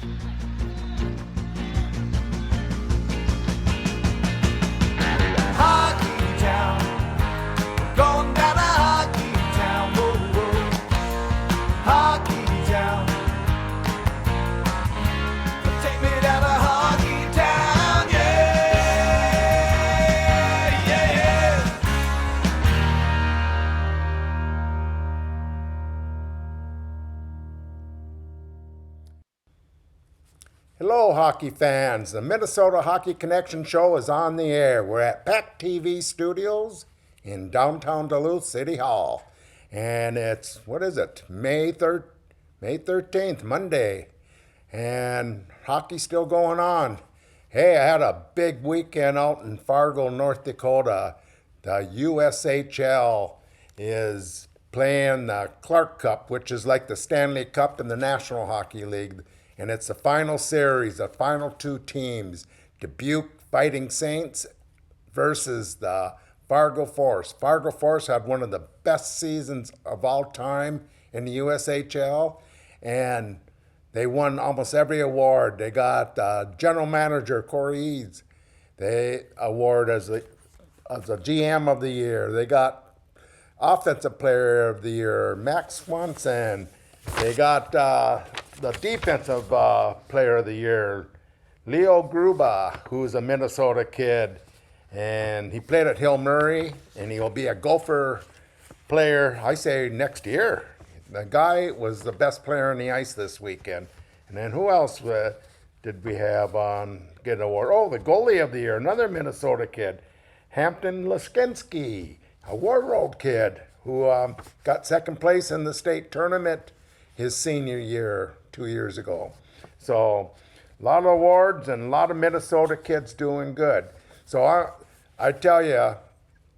Hockey town, we're going down to hockey town, whoa, whoa. Hockey town, take me down to hockey town, yeah, yeah, yeah. Hello, hockey fans. The Minnesota Hockey Connection Show is on the air. We're at PACT-TV Studios in downtown Duluth City Hall. And it's, May 13th, Monday. And hockey's still going on. Hey, I had a big weekend out in Fargo, North Dakota. The USHL is playing the Clark Cup, which is like the Stanley Cup in the National Hockey League. And it's the final series, the final two teams, Dubuque Fighting Saints versus the Fargo Force. Fargo Force had one of the best seasons of all time in the USHL, and they won almost every award. They got general manager Corey Eads. They award as the GM of the year. They got offensive player of the year, Max Swanson. They got the defensive player of the year, Leo Gruba, who's a Minnesota kid. And he played at Hill Murray, and he'll be a Gopher player, I say, next year. The guy was the best player on the ice this weekend. And then who else did we have get an award? Oh, the goalie of the year, another Minnesota kid, Hampton Laskinski, a Warroad kid who got second place in the state tournament his senior year 2 years ago. So a lot of awards and a lot of Minnesota kids doing good. So I tell you,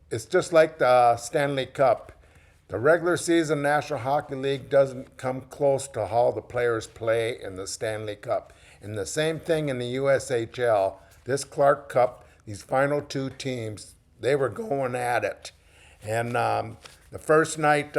it's just like the Stanley Cup. The regular season National Hockey League doesn't come close to how the players play in the Stanley Cup. And the same thing in the USHL. This Clark Cup, these final two teams, they were going at it. And the first night,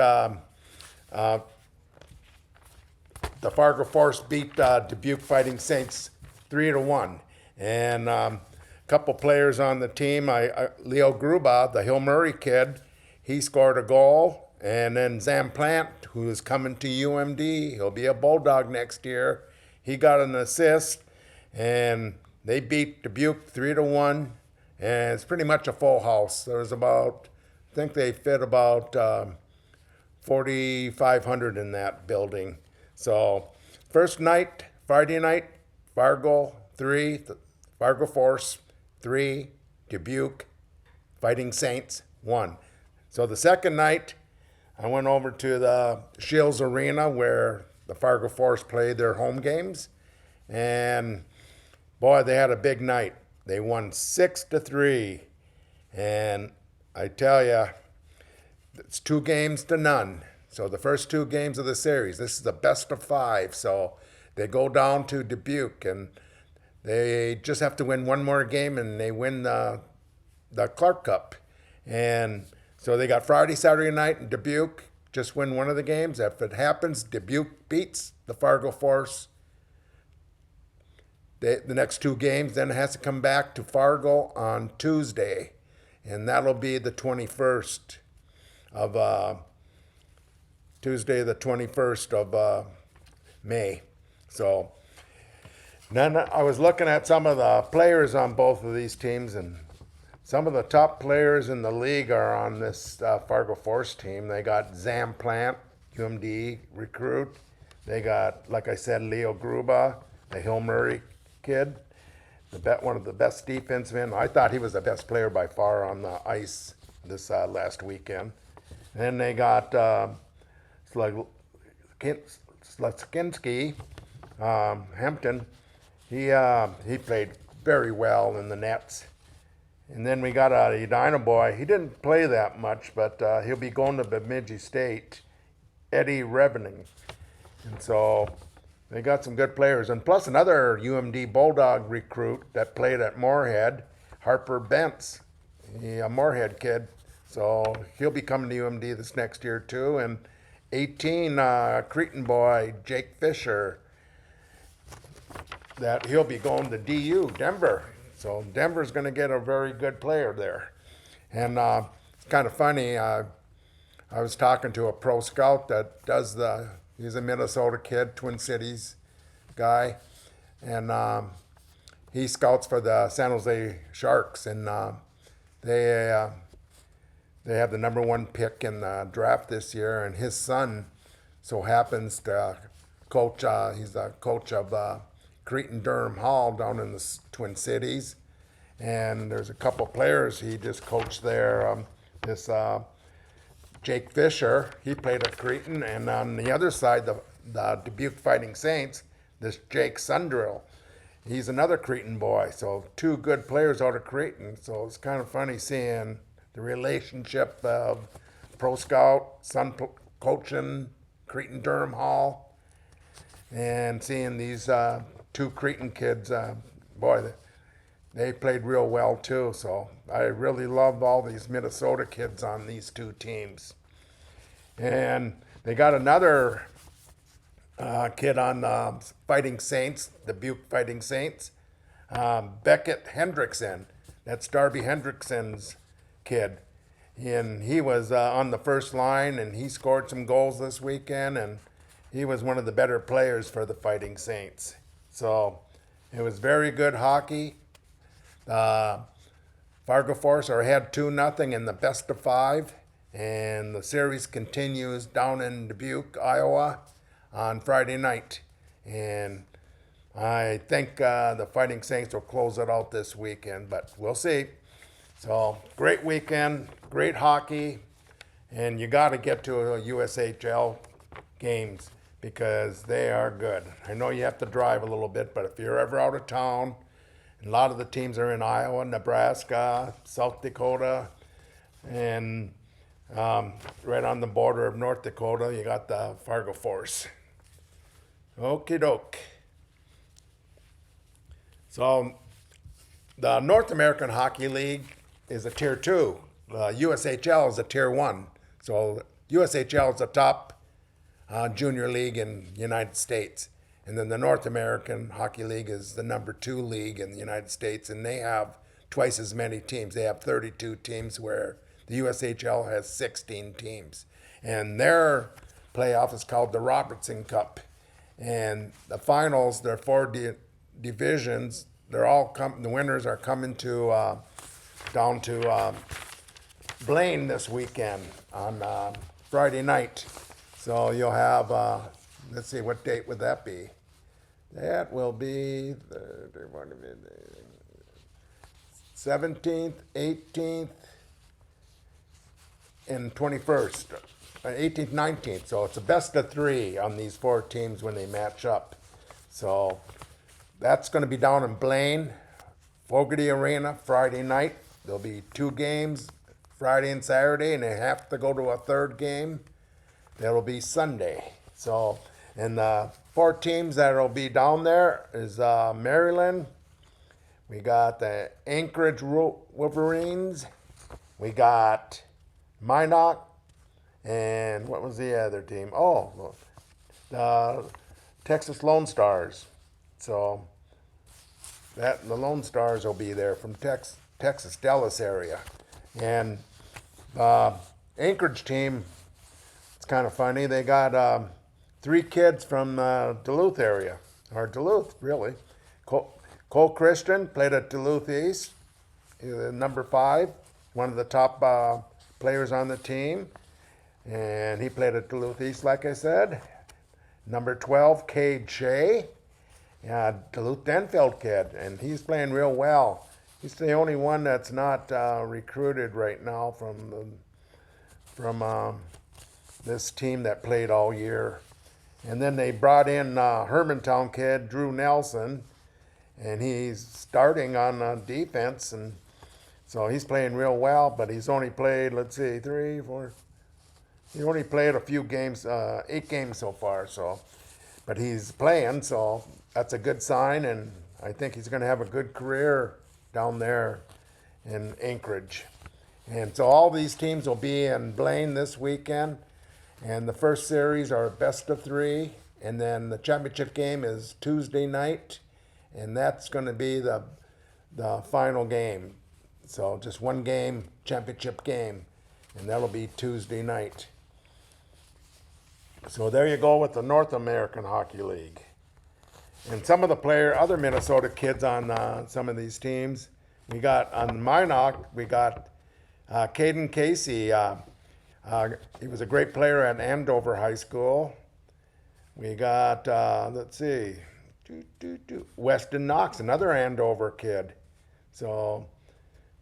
the Fargo Force beat Dubuque Fighting Saints 3-1. And a couple players on the team, Leo Gruba, the Hill Murray kid, he scored a goal. And then Zam Plant, who is coming to UMD, he'll be a Bulldog next year. He got an assist, and they beat Dubuque 3-1. And it's pretty much a full house. There was about, I think they fit about 4,500 in that building. So first night, Friday night, Fargo 3, Fargo Force 3, Dubuque Fighting Saints 1. So the second night, I went over to the Shields Arena where the Fargo Force played their home games. And boy, they had a big night. They won 6-3. And I tell you, it's 2 games to none. So the first 2 games of the series, this is the best of 5. So they go down to Dubuque, and they just have to win one more game, and they win the Clark Cup. And so they got Friday, Saturday night in Dubuque, just win one of the games. If it happens, Dubuque beats the Fargo Force the next 2 games, then it has to come back to Fargo on Tuesday, and that'll be the 21st of Tuesday, the 21st of May. So then I was looking at some of the players on both of these teams, and some of the top players in the league are on this Fargo Force team. They got Zam Plant, UMD recruit. They got, like I said, Leo Gruba, the Hill Murray kid, one of the best defensemen. I thought he was the best player by far on the ice this last weekend. And then they got Slaskinski, Hampton. He played very well in the nets. And then we got a Edina boy. He didn't play that much, but he'll be going to Bemidji State, Eddie Revening. And so they got some good players. And plus another UMD Bulldog recruit that played at Moorhead, Harper Bentz, a Moorhead kid. So he'll be coming to UMD this next year too. And 18, Cretan boy, Jake Fisher. that he'll be going to DU, Denver. So Denver's going to get a very good player there. And it's kind of funny. I was talking to a pro scout that does he's a Minnesota kid, Twin Cities guy. And he scouts for the San Jose Sharks. And they have the number 1 pick in the draft this year. And his son so happens to coach, he's the coach of Cretin Durham Hall down in the Twin Cities. And there's a couple players he just coached there. This Jake Fisher, he played at Cretin. And on the other side, the Dubuque Fighting Saints, this Jake Sundrill, he's another Cretin boy. So 2 good players out of Cretin. So it's kind of funny seeing the relationship of pro scout, son coaching Cretin Durham Hall, and seeing these 2 Cretin kids. Boy, they played real well too. So I really love all these Minnesota kids on these 2 teams. And they got another kid on Fighting Saints, the Dubuque Fighting Saints, Beckett Hendrickson. That's Darby Hendrickson's kid. And he was on the first line, and he scored some goals this weekend, and he was one of the better players for the Fighting Saints. So it was very good hockey. Fargo Force are ahead 2-0 in the best of 5, and the series continues down in Dubuque, Iowa, on Friday night. And I think the Fighting Saints will close it out this weekend, but we'll see. So great weekend, great hockey, and you got to get to a USHL games because they are good. I know you have to drive a little bit, but if you're ever out of town, a lot of the teams are in Iowa, Nebraska, South Dakota, and right on the border of North Dakota, you got the Fargo Force. Okie doke. So the North American Hockey League is a Tier 2. USHL is a Tier 1. So USHL is the top junior league in the United States. And then the North American Hockey League is the number 2 league in the United States. And they have twice as many teams. They have 32 teams where the USHL has 16 teams. And their playoff is called the Robertson Cup. And the finals, there are 4 divisions. They're all the winners are coming to down to Blaine this weekend on Friday night. So you'll have, let's see, what date would that be? That will be the 17th, 18th, and 21st. 18th, 19th. So it's a best of 3 on these 4 teams when they match up. So that's going to be down in Blaine, Fogarty Arena, Friday night. There'll be 2 games, Friday and Saturday, and they have to go to a 3rd game. That'll be Sunday. So, and the 4 teams that'll be down there is Maryland. We got the Anchorage Wolverines. We got Minot. And what was the other team? Oh, the Texas Lone Stars. So the Lone Stars will be there from Texas, Dallas area. And Anchorage team, it's kind of funny. They got 3 kids from Duluth area, or Duluth, really. Cole Christian played at Duluth East, number 5, one of the top players on the team. And he played at Duluth East, like I said. Number 12, Cade Shea, Duluth Denfeld kid, and he's playing real well. He's the only one that's not recruited right now from this team that played all year. And then they brought in Hermantown kid, Drew Nelson, and he's starting on defense, and so he's playing real well, but he's only played, let's see, 3, 4... He only played a few games, 8 games so far, so, but he's playing, so that's a good sign, and I think he's going to have a good career down there in Anchorage. And so all these teams will be in Blaine this weekend, and the first series are best of 3, and then the championship game is Tuesday night, and that's going to be the final game. So just one game, championship game, and that'll be Tuesday night. So there you go with the North American Hockey League. And some of the other Minnesota kids on some of these teams, we got on Minot, we got Caden Casey. He was a great player at Andover High School. We got, let's see, Weston Knox, another Andover kid. So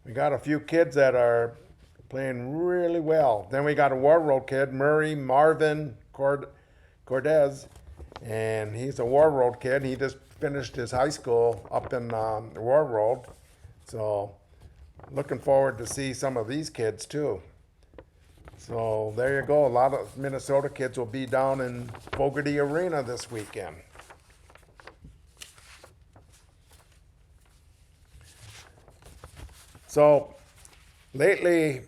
we got a few kids that are playing really well. Then we got a War Road kid, Marvin Cordez, and he's a War Road kid. He just finished his high school up in War Road. So looking forward to see some of these kids too. So there you go. A lot of Minnesota kids will be down in Fogarty Arena this weekend. So lately,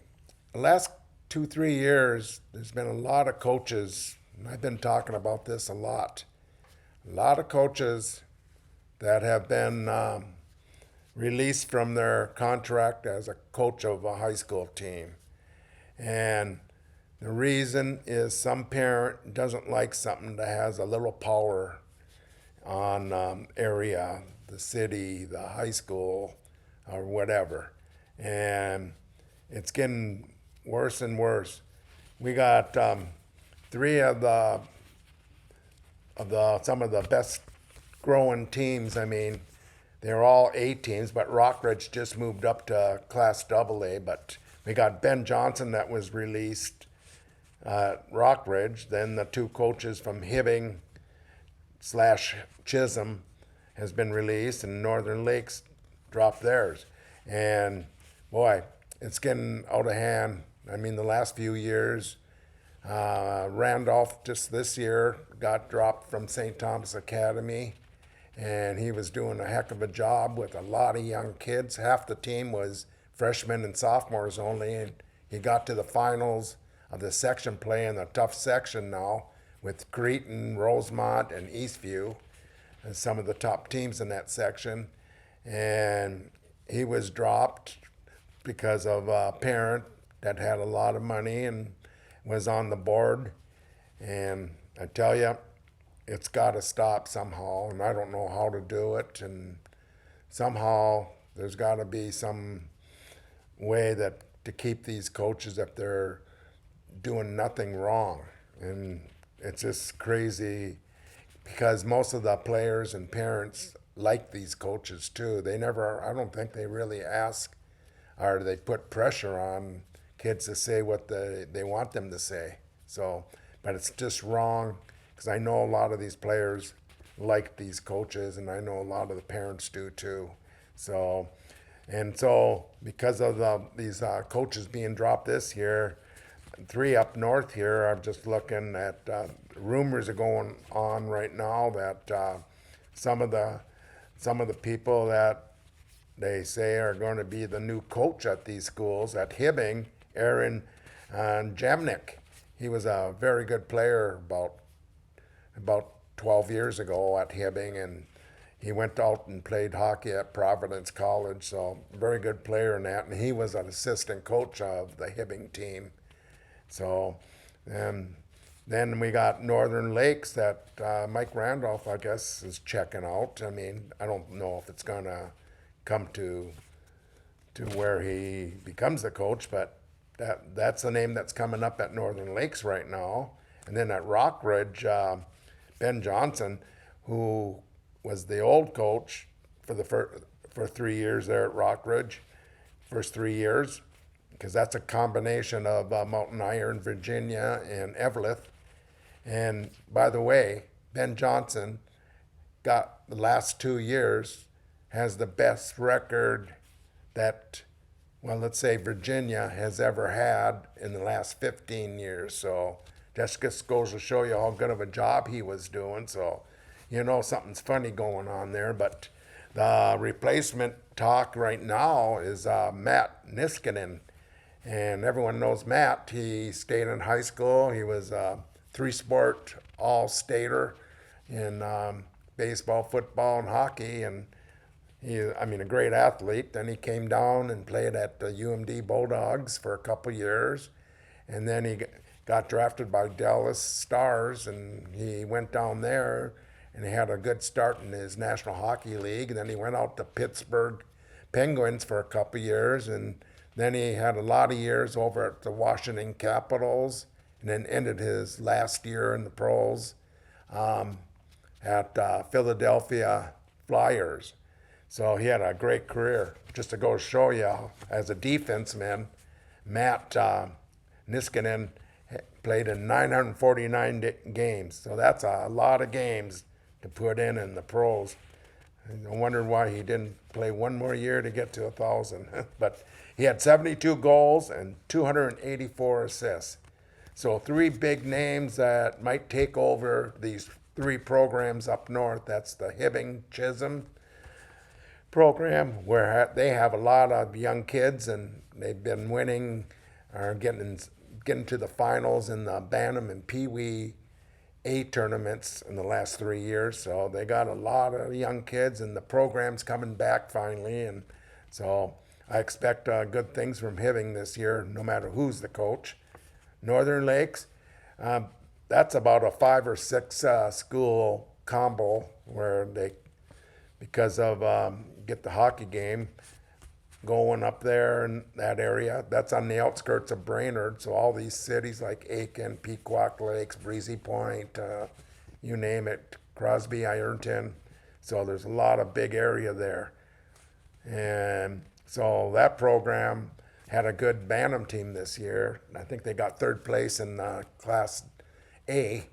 the last 2-3 years, there's been a lot of coaches, and I've been talking about this a lot. A lot of coaches that have been released from their contract as a coach of a high school team. And the reason is some parent doesn't like something that has a little power on area, the city, the high school, or whatever. And it's getting worse and worse. We got three of some of the best growing teams. I mean, they're all A teams, but Rockridge just moved up to Class AA. But we got Ben Johnson that was released at Rockridge. Then the two coaches from Hibbing / Chisholm has been released, and Northern Lakes dropped theirs. And boy, it's getting out of hand. I mean, the last few years, Randolph just this year got dropped from St. Thomas Academy, and he was doing a heck of a job with a lot of young kids. Half the team was freshmen and sophomores only, and he got to the finals of the section play in a tough section now with Cretin, Rosemont, and Eastview as some of the top teams in that section. And he was dropped because of a parent that had a lot of money and was on the board. And I tell you, it's got to stop somehow, and I don't know how to do it. And somehow there's got to be some way that to keep these coaches if they're doing nothing wrong. And it's just crazy because most of the players and parents like these coaches too. I don't think they really ask or they put pressure on kids to say what they want them to say. So, but it's just wrong because I know a lot of these players like these coaches, and I know a lot of the parents do too. So, because of these coaches being dropped this year, 3 up north here, I'm just looking at rumors are going on right now that some of the people that they say are going to be the new coach at these schools at Hibbing, Aaron Jamnik. He was a very good player about 12 years ago at Hibbing, and he went out and played hockey at Providence College, so very good player in that, and he was an assistant coach of the Hibbing team. So, and then we got Northern Lakes that Mike Randolph, I guess, is checking out. I mean, I don't know if it's going to come to where he becomes the coach, but that's the name that's coming up at Northern Lakes right now. And then at Rockridge, Ben Johnson, who was the old coach for 3 years there at Rockridge, first 3 years, because that's a combination of Mountain Iron, Virginia, and Eveleth. And by the way, Ben Johnson got the last 2 years, has the best record that, well, let's say Virginia has ever had in the last 15 years. So just goes to show you how good of a job he was doing. So, something's funny going on there. But the replacement talk right now is Matt Niskanen. And everyone knows Matt. He stayed in high school. He was a 3-sport all-stater in baseball, football, and hockey, and a great athlete. Then he came down and played at the UMD Bulldogs for a couple years, and then he got drafted by Dallas Stars, and he went down there, and he had a good start in his National Hockey League. And then he went out to Pittsburgh Penguins for a couple years, and then he had a lot of years over at the Washington Capitals, and then ended his last year in the pros at Philadelphia Flyers. So he had a great career. Just to go show you, as a defenseman, Matt Niskanen played in 949 games. So that's a lot of games to put in the pros. I wondered why he didn't play one more year to get to 1,000. But he had 72 goals and 284 assists. So three big names that might take over these three programs up north. That's the Hibbing Chisholm program, where they have a lot of young kids, and they've been winning or getting to the finals in the Bantam and Pee Wee A tournaments in the last 3 years. So they got a lot of young kids, and the program's coming back finally. And so I expect good things from Hibbing this year, no matter who's the coach. Northern Lakes, that's about a 5 or 6 school combo where they, because of get the hockey game going up there in that area. That's on the outskirts of Brainerd, so all these cities like Aiken, Pequot Lakes, Breezy Point, you name it, Crosby, Ironton. So there's a lot of big area there. And so that program had a good Bantam team this year. I think they got third place in Class A.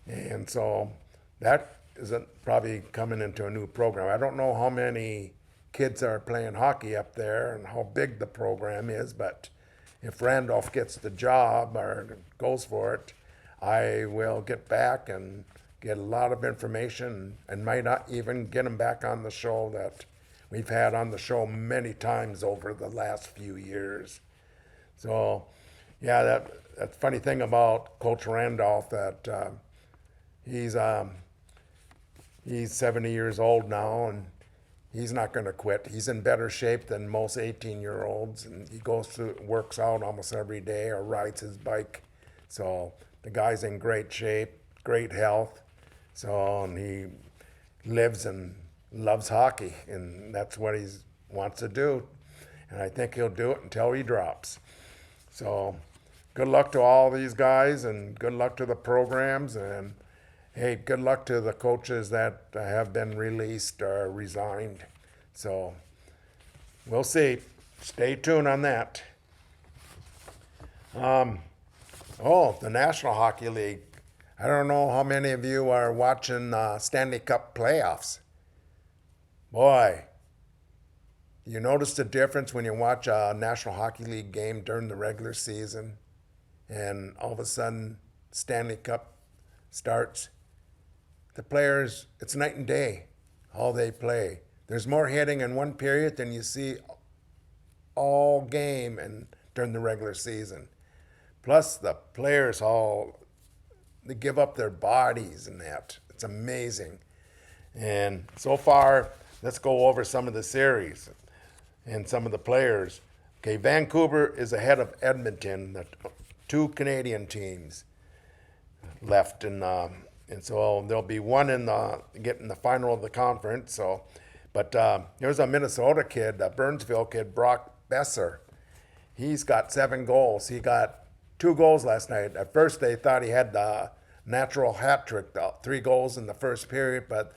And so that is probably coming into a new program. I don't know how many kids are playing hockey up there and how big the program is, but if Randolph gets the job or goes for it, I will get back and get a lot of information, and might not even get them back on the show that we've had on the show many times over the last few years. So, yeah, that's funny thing about Coach Randolph, that he's 70 years old now, and he's not going to quit. He's in better shape than most 18-year-olds, and he works out almost every day or rides his bike. So the guy's in great shape, great health. So, and he lives and loves hockey, and that's what he wants to do. And I think he'll do it until he drops. So good luck to all these guys, and good luck to the programs, and hey, good luck to the coaches that have been released or resigned. So we'll see. Stay tuned on that. The National Hockey League. I don't know how many of you are watching Stanley Cup playoffs. Boy, you notice the difference when you watch a National Hockey League game during the regular season, and all of a sudden Stanley Cup starts. The players, it's night and day how they play. There's more hitting in one period than you see all game and during the regular season. Plus the players they give up their bodies and that. It's amazing. And so far, let's go over some of the series and some of the players. Okay, Vancouver is ahead of Edmonton, the two Canadian teams left, and so there'll be one getting the final of the conference. But there's a Minnesota kid, a Burnsville kid, Brock Besser. He's got 7 goals. He got 2 goals last night. At first, they thought he had the natural hat trick, 3 goals in the first period. But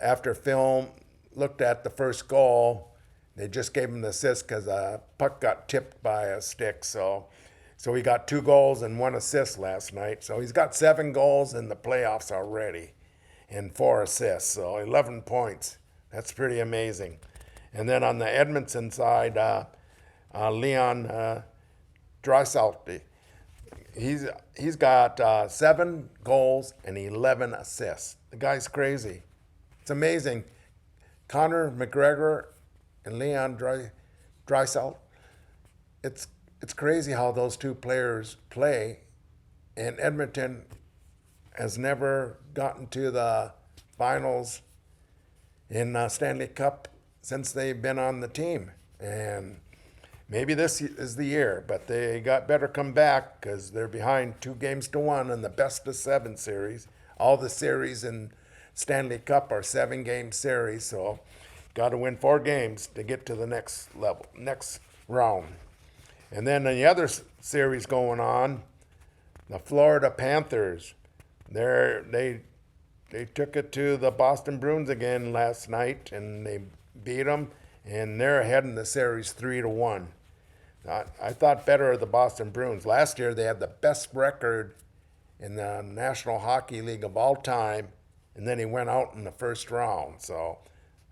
after film looked at the first goal, they just gave him the assist because a puck got tipped by a stick. So he got 2 goals and 1 assist last night. So he's got 7 goals in the playoffs already and 4 assists. So 11 points. That's pretty amazing. And then on the Edmonton side, Leon Draisaitl, he's got 7 goals and 11 assists. The guy's crazy. It's amazing. Connor McGregor and Leon Draisaitl, it's crazy how those two players play, and Edmonton has never gotten to the finals in Stanley Cup since they've been on the team. And maybe this is the year, but they got better come back because they're behind 2-1 in the best of 7 series. All the series in Stanley Cup are 7-game series, so got to win 4 games to get to the next level, next round. And then the other series going on, the Florida Panthers. They took it to the Boston Bruins again last night, and they beat them, and they're ahead in the series 3-1. I thought better of the Boston Bruins. Last year they had the best record in the National Hockey League of all time, and then he went out in the first round. So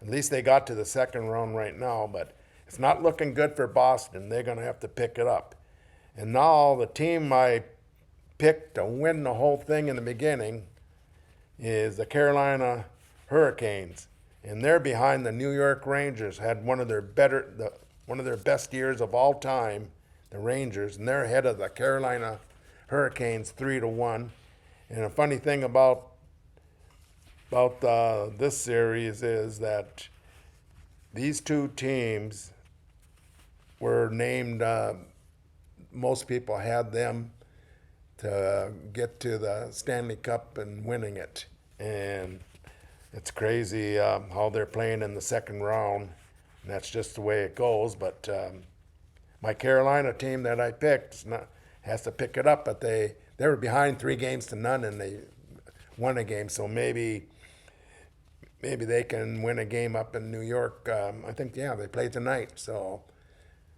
at least they got to the second round right now, but it's not looking good for Boston. They're going to have to pick it up. And now the team I picked to win the whole thing in the beginning is the Carolina Hurricanes, and they're behind the New York Rangers. Had one of their best years of all time, the Rangers, and they're ahead of the Carolina Hurricanes 3-1. And a funny thing about this series is that these two teams were named. Most people had them to get to the Stanley Cup and winning it. And it's crazy how they're playing in the second round. And that's just the way it goes. But my Carolina team that I picked has to pick it up. But they were behind 3-0 and they won a game. So maybe they can win a game up in New York. I think, they play tonight. So,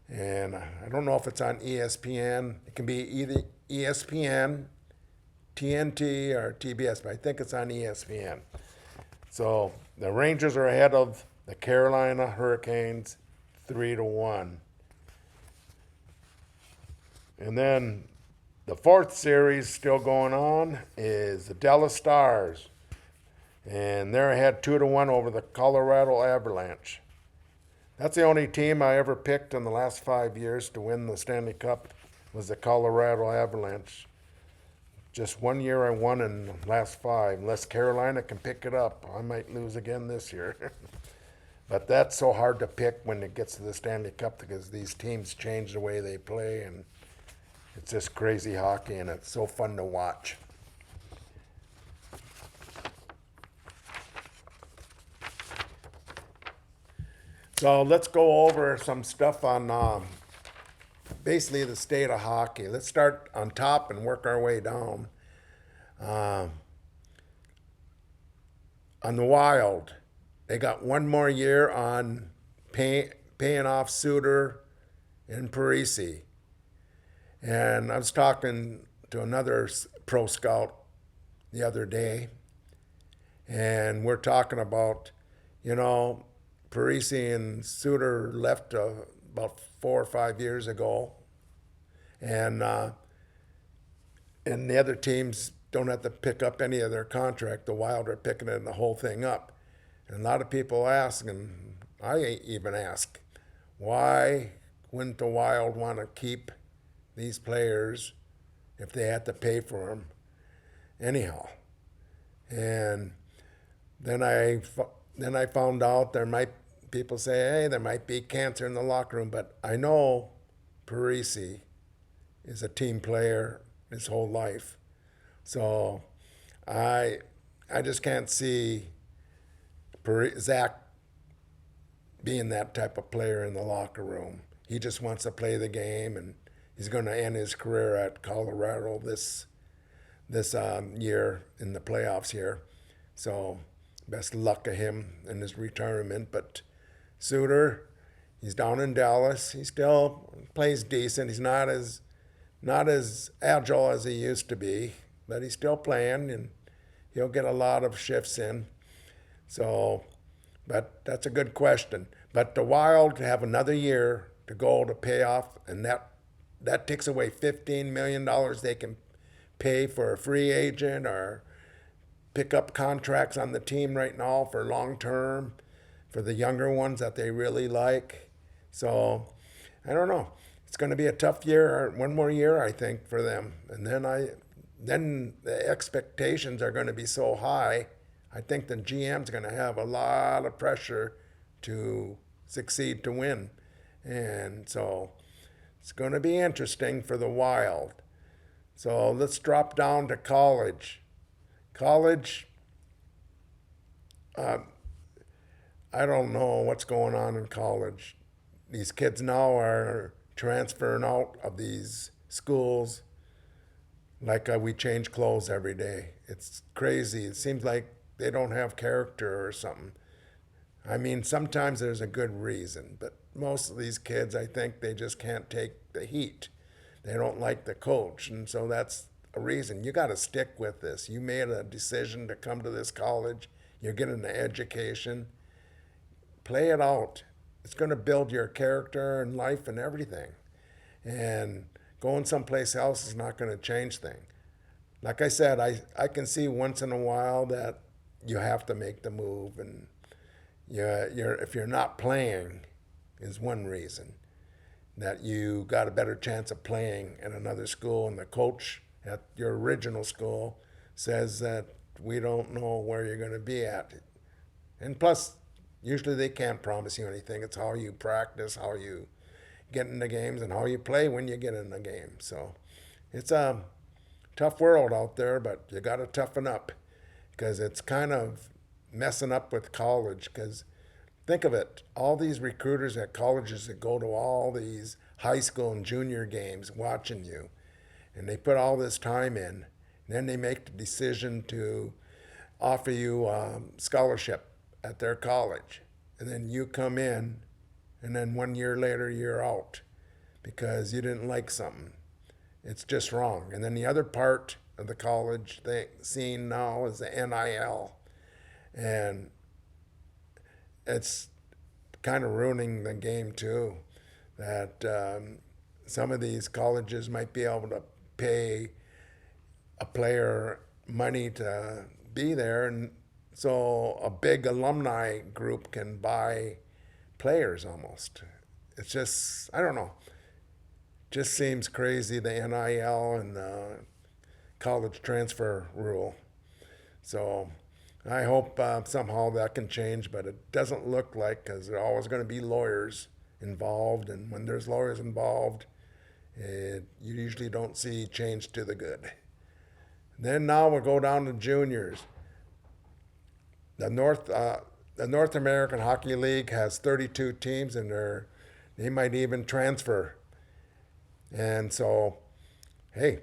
and I don't know if it's on ESPN. It can be either ESPN, TNT, or TBS, but I think it's on ESPN. So the Rangers are ahead of the Carolina Hurricanes 3-1. And then the fourth series still going on is the Dallas Stars. And they're ahead 2-1 over the Colorado Avalanche. That's the only team I ever picked in the last 5 years to win the Stanley Cup was the Colorado Avalanche. Just 1 year I won in the last 5. Unless Carolina can pick it up, I might lose again this year. But that's so hard to pick when it gets to the Stanley Cup because these teams change the way they play, and it's just crazy hockey, and it's so fun to watch. So let's go over some stuff on basically the state of hockey. Let's start on top and work our way down. On the Wild, they got 1 more year on paying off Suter and Parisi. And I was talking to another pro scout the other day, and we're talking about, Parisi and Suter left about 4 or 5 years ago, and the other teams don't have to pick up any of their contract. The Wild are picking it the whole thing up. And a lot of people ask, and I even ask, why wouldn't the Wild want to keep these players if they had to pay for them anyhow? And then I found out people say, hey, there might be cancer in the locker room, but I know Parisi is a team player his whole life. So I just can't see Zach being that type of player in the locker room. He just wants to play the game, and he's going to end his career at Colorado this year in the playoffs here. So best luck to him in his retirement. But Suter, he's down in Dallas. He still plays decent. He's not as agile as he used to be, but he's still playing, and he'll get a lot of shifts in. So, but that's a good question. But the Wild have another year to go to pay off, and that takes away $15 million they can pay for a free agent or pick up contracts on the team right now for long term, for the younger ones that they really like. So I don't know. It's going to be a tough year, 1 more year, I think, for them. And then the expectations are going to be so high I think the GM's going to have a lot of pressure to succeed to win. And so it's going to be interesting for the Wild. So let's drop down to college. College, I don't know what's going on in college. These kids now are transferring out of these schools like we change clothes every day. It's crazy. It seems like they don't have character or something. I mean, sometimes there's a good reason, but most of these kids, I think they just can't take the heat. They don't like the coach, and so that's a reason. You got to stick with this. You made a decision to come to this college. You're getting an education. Play it out. It's going to build your character and life and everything. And going someplace else is not going to change things. Like I said, I can see once in a while that you have to make the move, and if you're not playing is one reason that you got a better chance of playing at another school, and the coach at your original school says that we don't know where you're going to be at. And plus, usually they can't promise you anything. It's how you practice, how you get in the games, and how you play when you get in the game. So it's a tough world out there, but you got to toughen up, because it's kind of messing up with college. Because think of it, all these recruiters at colleges that go to all these high school and junior games watching you, and they put all this time in, and then they make the decision to offer you a scholarship at their college, and then you come in, and then 1 year later you're out because you didn't like something. It's just wrong. And then the other part of the college scene now is the NIL, and it's kind of ruining the game too. That some of these colleges might be able to pay a player money to be there, and so a big alumni group can buy players almost. It's just, I don't know, just seems crazy, the NIL and the college transfer rule. So I hope somehow that can change, but it doesn't look like, because there are always going to be lawyers involved, and when there's lawyers involved, you usually don't see change to the good. Then now we'll go down to juniors. The North American Hockey League has 32 teams, and they might even transfer. And so, hey,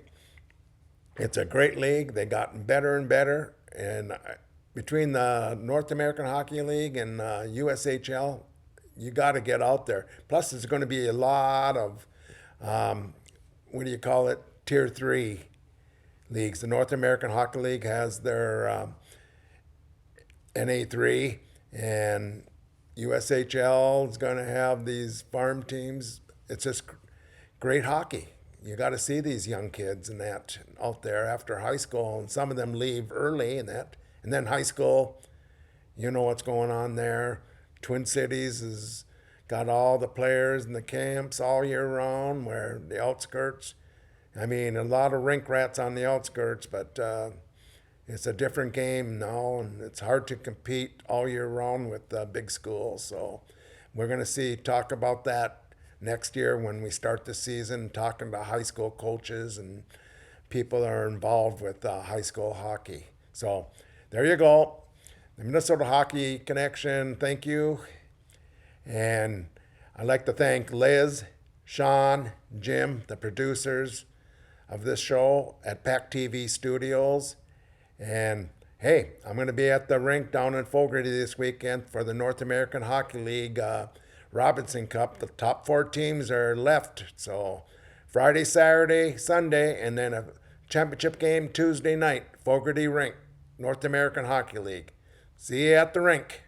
it's a great league. They've gotten better and better. And between the North American Hockey League and USHL, you got to get out there. Plus, there's going to be a lot of, Tier 3 leagues. The North American Hockey League has their NA3, and USHL is going to have these farm teams. It's just great hockey. You got to see these young kids and that out there after high school, and some of them leave early and that. And then high school, you know what's going on there. Twin Cities has got all the players in the camps all year round, where the outskirts, I mean, a lot of rink rats on the outskirts, but it's a different game now, and it's hard to compete all year round with big schools. So we're going to talk about that next year when we start the season, talking to high school coaches and people that are involved with high school hockey. So there you go. The Minnesota Hockey Connection, thank you. And I'd like to thank Liz, Sean, Jim, the producers of this show at PACT-TV Studios. And hey, I'm going to be at the rink down in Fogarty this weekend for the North American Hockey League Robertson Cup. The top 4 teams are left. So Friday, Saturday, Sunday, and then a championship game Tuesday night, Fogarty Rink, North American Hockey League. See you at the rink.